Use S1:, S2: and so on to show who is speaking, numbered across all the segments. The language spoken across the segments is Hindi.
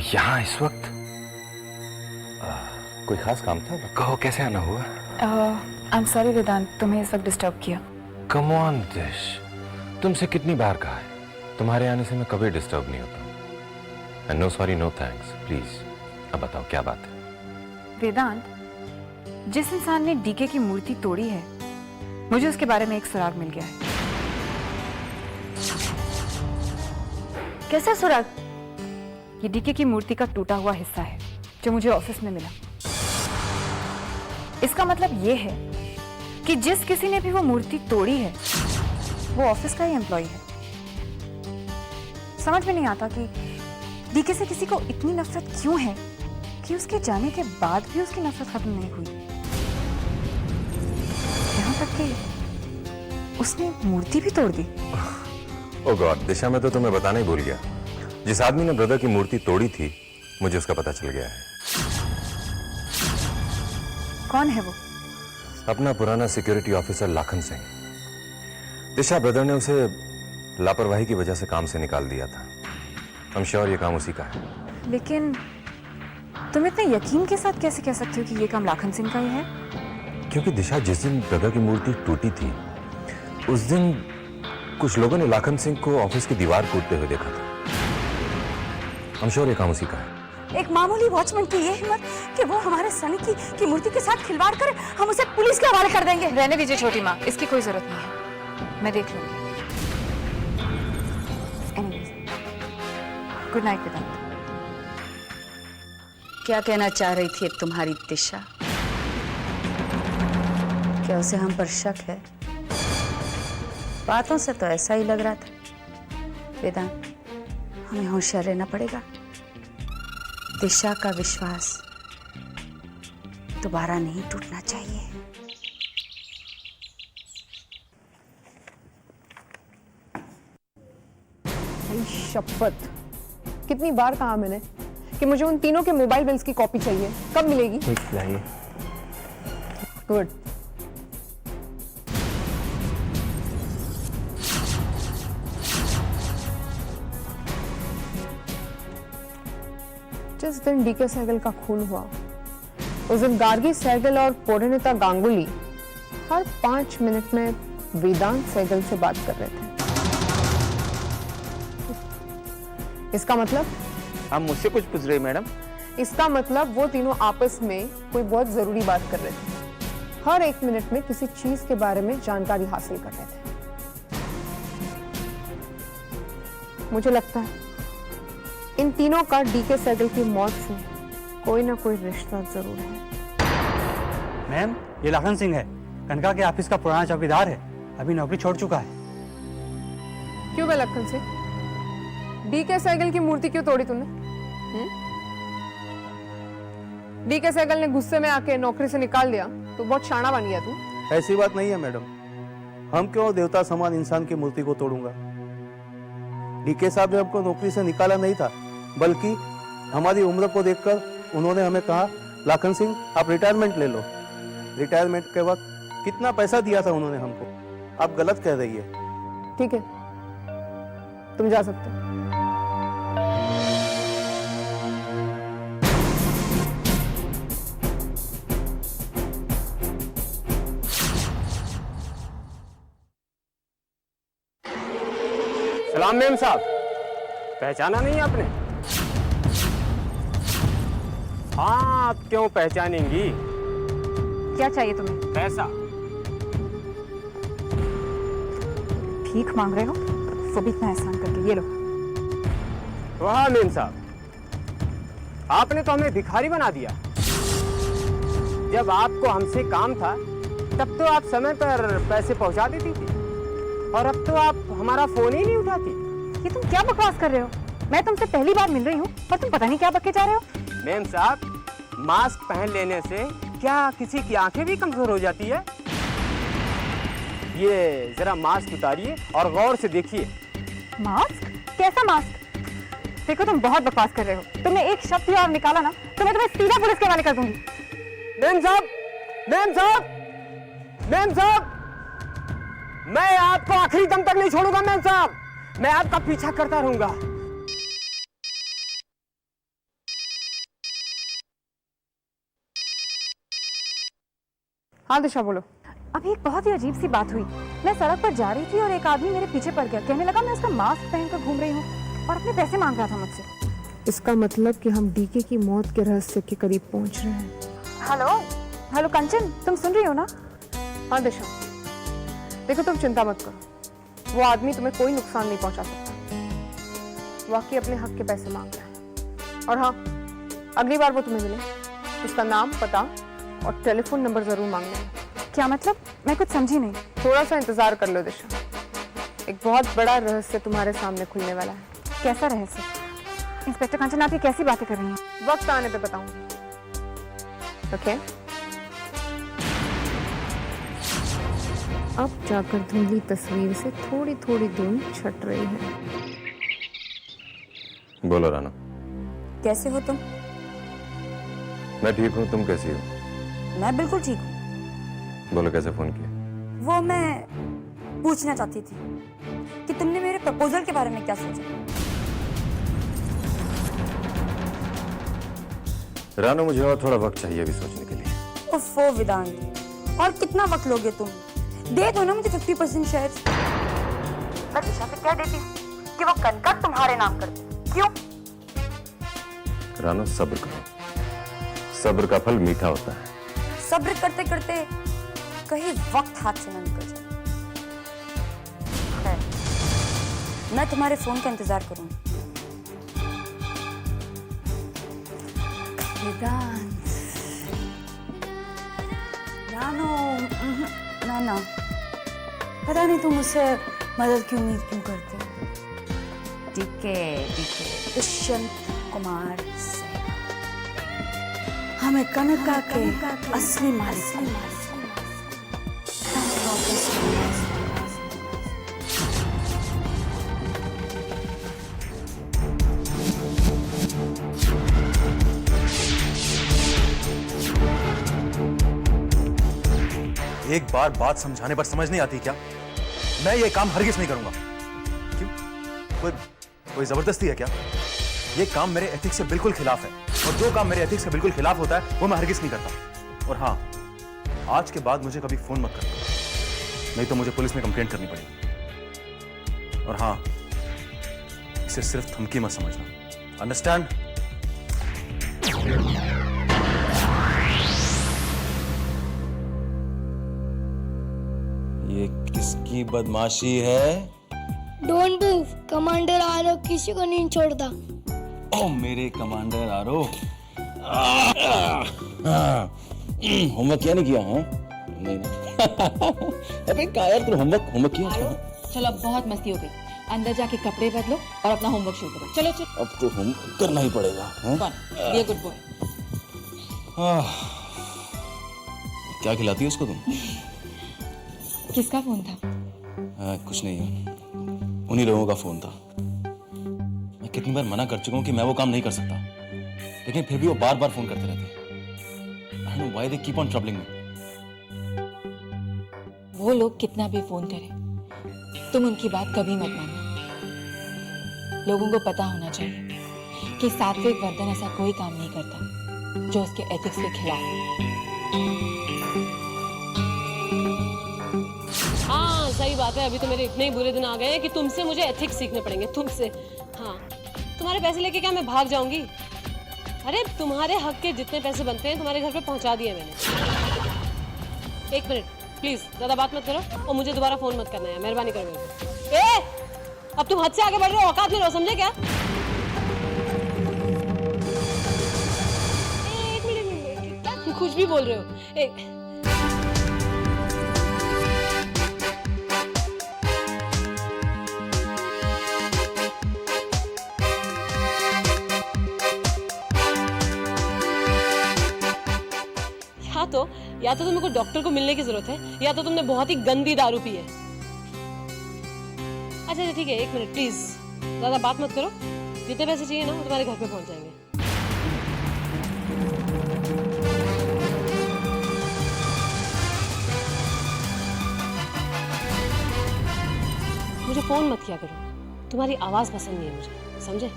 S1: यहाँ इस वक्त कोई खास काम था? कहो कैसे आना हुआ?
S2: आई एम सॉरी वेदांत, तुम्हें इस वक्त डिस्टर्ब किया।
S1: कम ऑन दिश, तुमसे कितनी बार कहा है तुम्हारे आने से मैं कभी डिस्टर्ब नहीं होता। No sorry no thanks, please. अब बताओ क्या बात है?
S2: वेदांत, जिस इंसान ने डीके की मूर्ति तोड़ी है, मुझे उसके बारे में एक सुराग मिल गया है। कैसा सुराग? ये डीके की मूर्ति का टूटा हुआ हिस्सा है जो मुझे ऑफिस में मिला। इसका मतलब ये है कि जिस किसी ने भी वो मूर्ति तोड़ी है वो ऑफिस का ही एम्प्लॉय है। समझ में नहीं आता कि डीके से किसी को इतनी नफरत क्यों है कि उसके जाने के बाद भी उसकी नफरत खत्म नहीं हुई। यहाँ तक कि उसने मूर्ति भी तोड़ दी।
S1: ओह गॉड दिशा, मैं तो तुम्हें बताना ही भूल गया। जिस आदमी ने ब्रदर की मूर्ति तोड़ी थी मुझे उसका पता चल गया है।
S2: कौन है वो?
S1: अपना पुराना सिक्योरिटी ऑफिसर लाखन सिंह। दिशा, ब्रदर ने उसे लापरवाही की वजह से काम से निकाल दिया था। I'm sure ये काम उसी का है।
S2: लेकिन तुम इतने यकीन के साथ कैसे कह सकते हो कि ये काम लाखन सिंह का ही है?
S1: क्योंकि दिशा, जिस दिन ब्रदर की मूर्ति टूटी थी उस दिन कुछ लोगों ने लाखन सिंह को ऑफिस की दीवार कूदते हुए देखा था। I'm sure ये काम उसी का है।
S3: एक मामूली वॉचमैन की ये हिम्मत कि वो हमारे सनी की मूर्ति के साथ खिलवाड़ करे, हम उसे पुलिस के हवाले कर देंगे।
S2: रहने दीजिए छोटी माँ, इसकी कोई जरूरत नहीं है, मैं देख लूंगी। गुड नाइट वेदांत।
S3: क्या कहना चाह रही थी तुम्हारी दिशा? क्या उसे हम पर शक है? बातों से तो ऐसा ही लग रहा था। वेदांत, हमें होशियार रहना पड़ेगा। दिशा का विश्वास दोबारा नहीं टूटना चाहिए।
S4: शपथ, कितनी बार कहा मैंने कि मुझे उन तीनों के मोबाइल बिल्स की कॉपी चाहिए। कब मिलेगी? गुड। जिस दिन डीके सहगल का खून हुआ उस दिन गार्गी सहगल और पोरिणीता गांगुली हर 5 मिनट में वेदांत सहगल से बात कर रहे थे। इसका मतलब?
S5: आप मुझसे कुछ पूछ रहे मैडम?
S4: इसका मतलब वो तीनों आपस में कोई बहुत जरूरी बात कर रहे थे। हर 1 मिनट में किसी चीज के बारे में जानकारी हासिल कर रहे थे। मुझे लगता है इन तीनों का डीके सहगल की मौत से कोई ना कोई रिश्ता जरूर है।
S5: मैम, ये लाखन सिंह है, कनका के ऑफिस का पुराना चौकीदार है, अभी नौकरी छोड़ चुका है।
S4: क्यों बे लखन सिंह, डीके सहगल की मूर्ति क्यों तोड़ी तूने? डीके सहगल ने गुस्से में आके नौकरी से निकाल दिया तो बहुत शाना बन गया तू।
S5: ऐसी बात नहीं है मैडम, हम क्यों देवता समान इंसान की मूर्ति को तोड़ूंगा? डीके साहब ने हमको नौकरी से निकाला नहीं था, बल्कि हमारी उम्र को देखकर उन्होंने हमें कहा, लाखन सिंह आप रिटायरमेंट ले लो। रिटायरमेंट के वक्त कितना पैसा दिया था उन्होंने हमको। आप गलत कह रही है।
S4: ठीक है, तुम जा सकते हो।
S5: सलाम मेम साहब, पहचाना नहीं आपने? हाँ, आप क्यों पहचानेंगी?
S2: क्या चाहिए तुम्हें?
S5: पैसा।
S2: भीख मांग रहे हो? वो भी इतना एहसान करके। ये लो।
S5: वाह मेम साहब, आपने तो हमें भिखारी बना दिया। जब आपको हमसे काम था तब तो आप समय पर पैसे पहुंचा देती थी, और अब तो आप हमारा फोन ही नहीं उठाती।
S2: ये तुम क्या बकवास कर रहे हो? मैं तुमसे पहली बार मिल रही हूँ और तुम पता नहीं क्या बके जा रहे हो।
S5: मैम साहब, मास्क पहन लेने से क्या किसी की आंखें भी कमजोर हो जाती है? ये जरा मास्क उतारिए और गौर से देखिए।
S2: मास्क? कैसा मास्क? देखो तुम बहुत बकवास कर रहे हो। तुमने एक शब्द भी और निकाला ना तो मैं तुम्हें सीधा पुलिस के हवाले कर दूंगी।
S5: मैम साहब, मैम साहब, मैम साहब, मैं आपको आखिरी दम तक नहीं छोड़ूंगा मैम साहब। मैं आपका पीछा करता रहूंगा।
S4: हाँ दिशा बोलो।
S2: अभी एक बहुत ही अजीब सी बात हुई। मैं सड़क पर जा रही थी और एक आदमी मेरे पीछे पड़ गया। कहने लगा मैं उसका मास्क पहनकर घूम रही हूँ और अपने पैसे मांग रहा था मुझसे।
S4: इसका मतलब कि हम डीके की मौत के रहस्य के करीब पहुंच रहे हैं।
S2: हेलो हेलो कंचन, तुम सुन रही हो ना?
S4: हाँ दिशा, देखो तुम चिंता मत करो, वो आदमी तुम्हें कोई नुकसान नहीं पहुंचा सकता। वाकई अपने हक के पैसे मांग रहा है। और हाँ, अगली बार वो तुम्हें मिले उसका नाम, पता और टेलीफोन नंबर जरूर मांग लेना।
S2: क्या मतलब? मैं कुछ समझी नहीं।
S4: थोड़ा सा इंतजार कर लो दिशा, एक बहुत बड़ा रहस्य तुम्हारे सामने खुलने वाला है।
S2: कैसा रहस्य? इंस्पेक्टर कंचन, आप ये कैसी बातें कर रही हैं?
S4: वक्त आने पे बताऊंगी। ओके, अब जाकर धुंधली तस्वीर से थोड़ी थोड़ी धुंध छट रही है।
S1: बोलो राना।
S3: कैसे हो तुम?
S1: मैं ठीक हूँ, तुम कैसी हो?
S3: मैं बिल्कुल ठीक हूँ।
S1: बोलो कैसे फोन किया?
S3: वो मैं पूछना चाहती थी कि तुमने मेरे प्रपोजल के बारे में क्या सोचा?
S1: राना, मुझे और थोड़ा वक्त चाहिए अभी सोचने के लिए।
S3: ओफो वेदांत, और कितना वक्त लोगे तुम? दे दो ना मुझे 50% शेयर। मैं दिशा से कह देती हूँ कि वो कनकट तुम्हारे नाम कर दे। क्यों?
S1: राना, सब्र करो, सब्र का फल मीठा होता है।
S3: सब्र करते करते कहीं वक्त हाथ से न निकल जाए। खैर, मैं तुम्हारे फोन का इंतजार करूंगी। वेदांत, रानो, ना, पता नहीं तुम मुझसे मदद की उम्मीद क्यों करते हो? डीके दुष्यंत कुमार सहगल हमें कनका के असली मालिक।
S6: एक बार बात समझाने पर समझ नहीं आती क्या? मैं ये काम हरगिज नहीं करूंगा। क्यों? कोई जबरदस्ती है क्या? ये काम मेरे एथिक्स से बिल्कुल खिलाफ है, और जो काम मेरे एथिक्स से बिल्कुल खिलाफ होता है वो मैं हरगिज नहीं करता। और हाँ, आज के बाद मुझे कभी फोन मत करना, नहीं तो मुझे पुलिस में कंप्लेंट करनी पड़ेगी। और हाँ, इसे सिर्फ धमकी मत समझना, अंडरस्टैंड?
S7: ये किसकी बदमाशी है?
S8: डोंट मूव, कमांडर आरो किसी को नहीं छोड़ता।
S7: ओ मेरे कमांडर आरो, होमवर्क किया नहीं किया? हाँ नहीं अबे क्या यार, तू होमवर्क किया?
S9: चलो अब बहुत मस्ती हो गई, अंदर जाके कपड़े बदलो और अपना होमवर्क शुरू करो। चलो चलो।
S7: अब तो होमवर्क करना ही पड़ेगा। हाँ?
S9: ये गुड बॉय।
S7: क्या खिलाती है उसको तुम?
S9: किसका फोन था?
S7: कुछ नहीं, उन्हीं लोगों का फोन था। मैं कितनी बार मना कर चुका हूँ कि मैं वो काम नहीं कर सकता, लेकिन फिर भी वो बार बार फोन करते रहते हैं। I don't know why they keep on troubling me.
S9: वो लोग कितना भी फोन करें, तुम उनकी बात कभी मत मानना। लोगों को पता होना चाहिए कि सात्विक वर्धन ऐसा कोई काम नहीं करता जो उसके एथिक्स के खिलाफ है।
S10: हाँ सही बात है, अभी तो मेरे इतने ही बुरे दिन आ गए हैं कि तुमसे मुझे एथिक्स सीखने पड़ेंगे, तुमसे। हाँ, तुम्हारे पैसे लेके क्या मैं भाग जाऊंगी? अरे तुम्हारे हक के जितने पैसे बनते हैं तुम्हारे घर पे पहुंचा दिए मैंने। एक मिनट प्लीज, ज्यादा बात मत करो और मुझे दोबारा फोन मत करना है, मेहरबानी करो मेरे को। अब तुम हद से आगे बढ़ रहे हो, औकात में रहो, समझे क्या? एक मिनट, क्या कुछ भी बोल रहे हो? या तो तुमको डॉक्टर को मिलने की जरूरत है, या तो तुमने बहुत ही गंदी दारू पी है। अच्छा ठीक है, एक मिनट प्लीज, ज्यादा बात मत करो। जितने पैसे चाहिए ना वो तुम्हारे घर पे पहुंच जाएंगे। मुझे फोन मत किया करो, तुम्हारी आवाज पसंद नहीं है मुझे, समझे?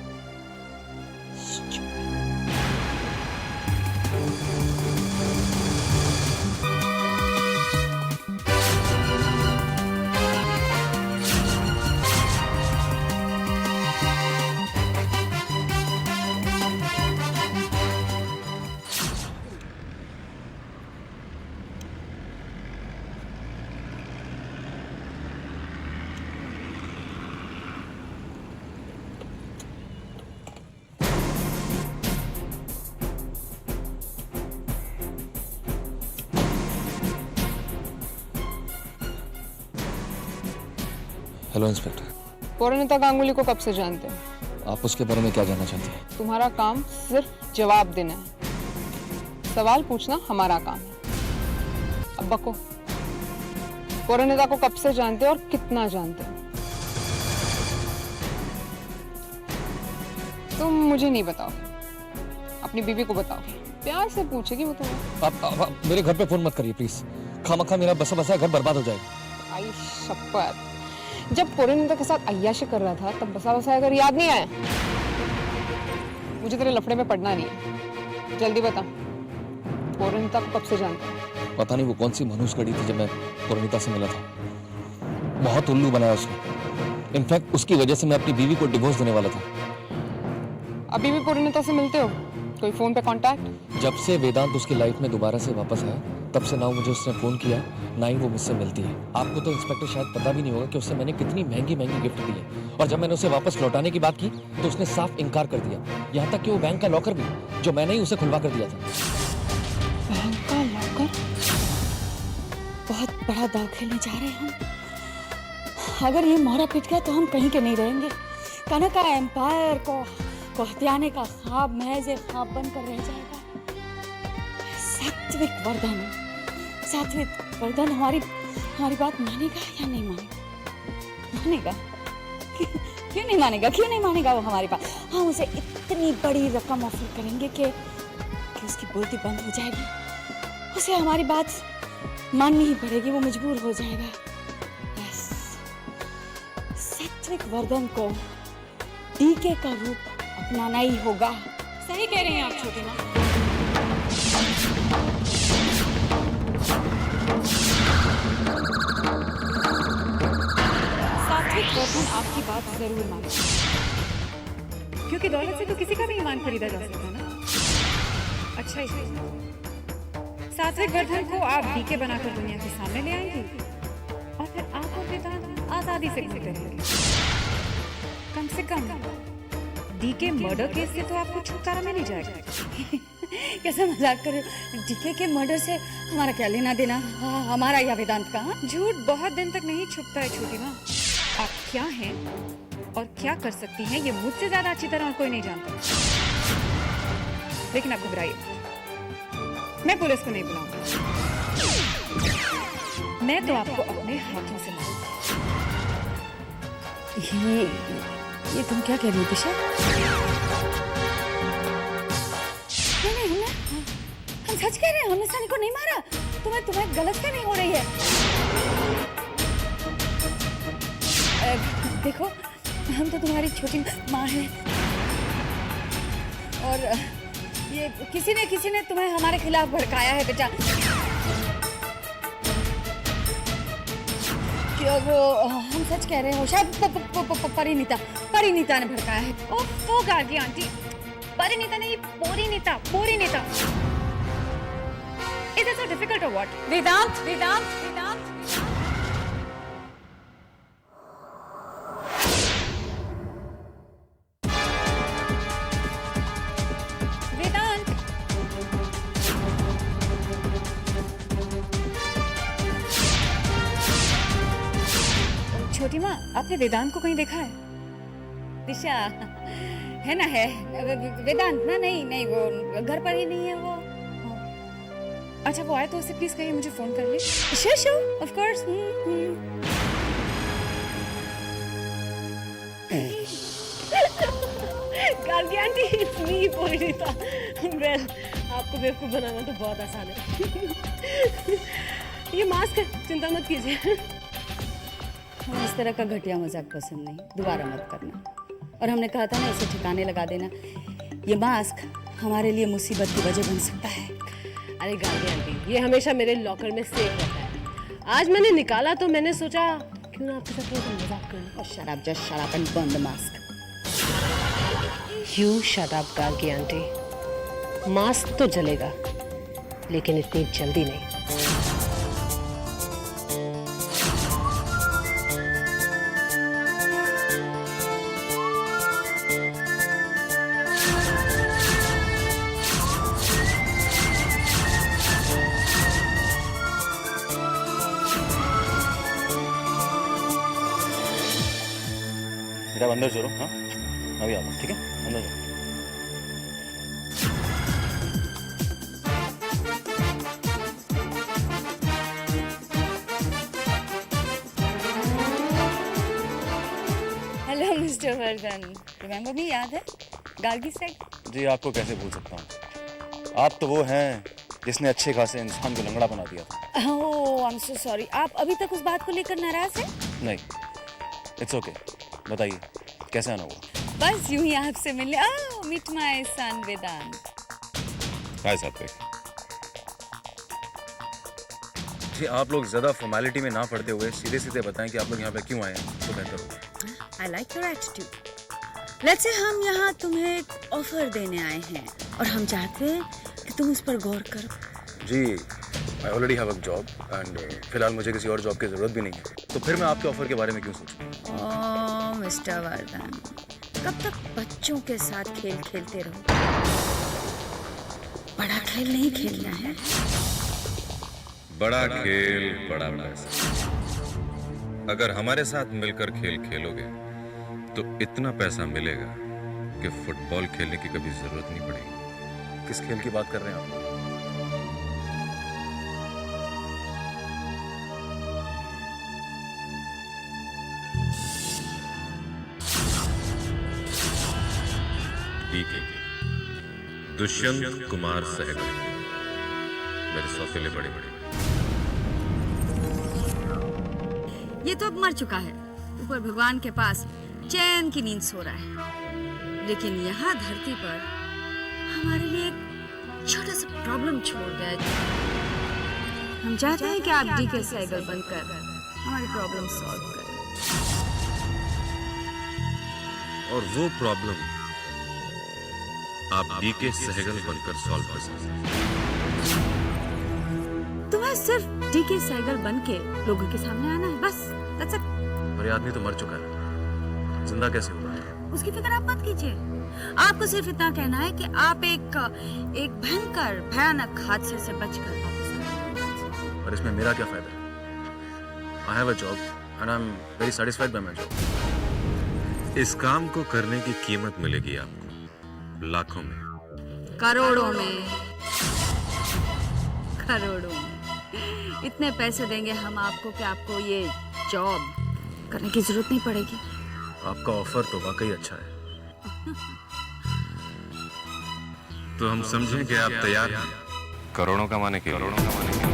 S7: Hello inspector.
S4: परिणीता गांगुली को कब से जानते हो?
S7: आप उसके बारे में क्या जानना चाहते हैं?
S4: तुम्हारा काम सिर्फ जवाब देना है, सवाल पूछना हमारा काम है। अब बको, परिणीता को कब से जानते हो और कितना जानते हो? तुम मुझे नहीं बताओगे, अपनी बीवी को बताओगे। प्यार से पूछेगी वो तुम्हें।
S7: आप मेरे घर पे फोन मत करिए प्लीज। खामखा मेरा बसा बसा घर बर्बाद हो जाएगा।
S4: आई शपथ, जब परिणीता के साथ अय्याशी कर रहा था तब बसा बसा अगर याद नहीं आया। मुझे तेरे लफड़े में पड़ना नहीं है, जल्दी बता, परिणीता को कब से जानता है?
S7: पता नहीं वो कौन सी मनुष्य घड़ी थी जब मैं परिणीता से मिला था। बहुत उल्लू बनाया उसने। इनफैक्ट उसकी वजह से मैं अपनी बीवी को डिवोर्स देने वाला था।
S4: अभी भी परिणीता से मिलते हो? कोई फोन पे कांटेक्ट?
S7: जब से वेदांत उसकी लाइफ में दोबारा से वापस आया तब से ना मुझे उसने फोन किया ना ही वो मुझसे मिलती है। आपको तो इंस्पेक्टर शायद पता भी नहीं होगा कि उससे मैंने कितनी महंगी महंगी गिफ्ट दी है, और जब मैंने उसे वापस लौटाने की बात की तो उसने साफ इनकार कर दिया। यहाँ तक कि वो बैंक का लॉकर भी, जो मैंने ही उसे खुलवा कर दिया था।
S9: बैंक का लॉकर? बहुत बड़ा दाव खेलने जा रहे हैं हम। अगर ये मोहरा पिट गया तो हम कहीं के नहीं रहेंगे। कनका एम्पायर को हथियाने का ख्वाब महज एक ख्वाब बनकर रह जाएगा। सात्विक वर्धन हमारी बात मानेगा या नहीं मानेगा? क्यों नहीं मानेगा? क्यों नहीं मानेगा वो हमारी बात? हम उसे इतनी बड़ी रकम ऑफर करेंगे कि उसकी बोलती बंद हो जाएगी। उसे हमारी बात माननी ही पड़ेगी, वो मजबूर हो जाएगा। यस, सात्विक वर्धन को डीके का रूप अपनाना ही होगा। सही कह रहे हैं आप छोटी माँ। सात्विक वर्धन आपकी बात जरूर माने,
S2: क्योंकि दौलत से तो किसी का भी ईमान खरीदा जा सकता है ना। अच्छा, इसलिए सात्विक वर्धन को आप डीके बनाकर दुनिया के सामने ले आएंगे और फिर आप और वेदांत आजादी से घूमते रहेंगे। कम से कम डीके मर्डर केस से तो आपको छुटकारा मिल ही जाएगा।
S9: कैसा मजाक कर रहे हो? डीके के मर्डर से हमारा क्या लेना देना? हमारा या वेदांत का?
S2: झूठ बहुत दिन तक नहीं छुपता है छोटी माँ। आप क्या हैं और क्या कर सकती हैं ये मुझसे ज्यादा अच्छी तरह और कोई नहीं जानता। लेकिन आप घबराइए, मैं पुलिस को नहीं बुलाऊंगा। मैं तो आपको अपने हाथों से मारूंगा।
S9: ये तुम क्या कह रही हो दिशा? नहीं, हम सच कह रहे हैं, हमने सनी को नहीं मारा। तुम्हें गलतफहमी हो रही है। देखो, हम तो तुम्हारी छोटी माँ हैं, और ये किसी ने तुम्हें हमारे खिलाफ भड़काया है बेटा। वो हम सच कह रहे हो, शायद परिणीता ने भड़काया है।
S2: ओह गार्गी आंटी, परिणीता नहीं, पोरीनीता। Is it so difficult or what?
S9: वेदांत
S2: छोटी माँ, आपने वेदांत को कहीं देखा है?
S9: दिशा है ना? है वेदांत ना? नहीं, वो घर पर ही नहीं है वो।
S2: अच्छा, वो आए तो उसे प्लीज कहिए मुझे फोन कर ले।
S9: Sure, of course.
S10: Gargi aunty, it's me, Parineeta. Well, आपको बेवकूफ बनाना तो बहुत आसान है। ये मास्क है, चिंता मत कीजिए।
S9: हमें इस तरह का घटिया मजाक पसंद नहीं, दोबारा मत करना। और हमने कहा था ना, इसे ठिकाने लगा देना। ये मास्क हमारे लिए मुसीबत की वजह बन सकता है।
S10: अरे गार्गी आंटी, ये हमेशा मेरे लॉकर में सेफ रहता है। आज मैंने निकाला तो मैंने सोचा क्यों ना आपके साथ थोड़ा मजाक कर लूं।
S9: और शराब जस्ट शराब and burn the mask.
S10: You shut up, Gargi aunty. Mask तो जलेगा, लेकिन इतनी जल्दी नहीं।
S7: बेटा अंदर चलो। हाँ अभी आता हूँ, ठीक है, अंदर चलो।
S2: Hello mister Vardhan, remember me? याद है गार्गी सेट?
S7: जी आपको कैसे भूल सकता हूँ, आप तो वो हैं जिसने अच्छे खासे इंसान को लंगड़ा बना दिया था।
S2: ओह आई एम सो सॉरी। आप अभी तक उस बात को लेकर नाराज हैं?
S7: नहीं, इट्स ओके। बताइए कैसे आना हुआ?
S2: बस यूं ही आपसे मिलने। मीट माय सन वेदांत।
S7: हाय सात्विक जी, आप लोग ज्यादा फॉर्मेलिटी में ना पड़ते हुए सीधे सीधे बताएं कि आप लोग यहाँ पे क्यों आए हैं तो बेहतर होगा।
S11: I like your attitude. Let's say हम यहाँ तुम्हें एक ऑफर देने आए हैं और हम चाहते हैं कि तुम उस पर गौर करो।
S7: जी I already have a job and फिलहाल मुझे किसी और जॉब की जरूरत भी नहीं है, तो फिर मैं आपके ऑफर के बारे में क्यों सोचूं?
S11: ओह मिस्टर वर्धन, कब तक बच्चों के साथ खेल खेलते रहो? बड़ा खेल नहीं खेलना है।
S12: बड़ा खेल बड़ा पैसा। अगर हमारे साथ मिलकर खेल खेलोगे तो इतना पैसा मिलेगा कि फुटबॉल खेलने की कभी जरूरत नहीं पड़ेगी।
S7: किस खेल की बात कर रहे हैं आप?
S12: डीके दुष्यंत कुमार सहगल, मेरे सौतेले बड़े बड़े।
S11: ये तो अब मर चुका है, ऊपर भगवान के पास चैन की नींद सो रहा है, लेकिन यहाँ धरती पर हमारे लिए एक छोटा सा प्रॉब्लम छोड़ गया है। हम चाहते हैं कि आप डीके सहगल बनकर हमारी प्रॉब्लम सॉल्व करें।
S12: और वो प्रॉब्लम आप डीके सहगल बनकर सॉल्व कर सकते हैं।
S11: तुम्हें सिर्फ डीके सहगल बनके लोगों के सामने आना है, बस। That's it.
S7: और ये आदमी तो मर चुका है, जिंदा कैसे हुआ?
S11: उसकी फिक्र आप मत कीजिए। आपको सिर्फ इतना कहना है कि आप एक भयंकर भयानक हादसे से बचकर वापस आए।
S7: और इसमें मेरा क्या फायदा है? I have a job and I am very satisfied by my job.
S12: इस काम को करने की कीमत मिलेगी आपको लाखों में,
S11: करोड़ों में, करोड़ों में। इतने पैसे देंगे हम आपको कि आपको ये जॉब करने की जरूरत नहीं पड़ेगी।
S7: आपका ऑफर तो वाकई अच्छा है।
S12: तो हम समझें कि आप तैयार हैं करोड़ों कमाने के लिए।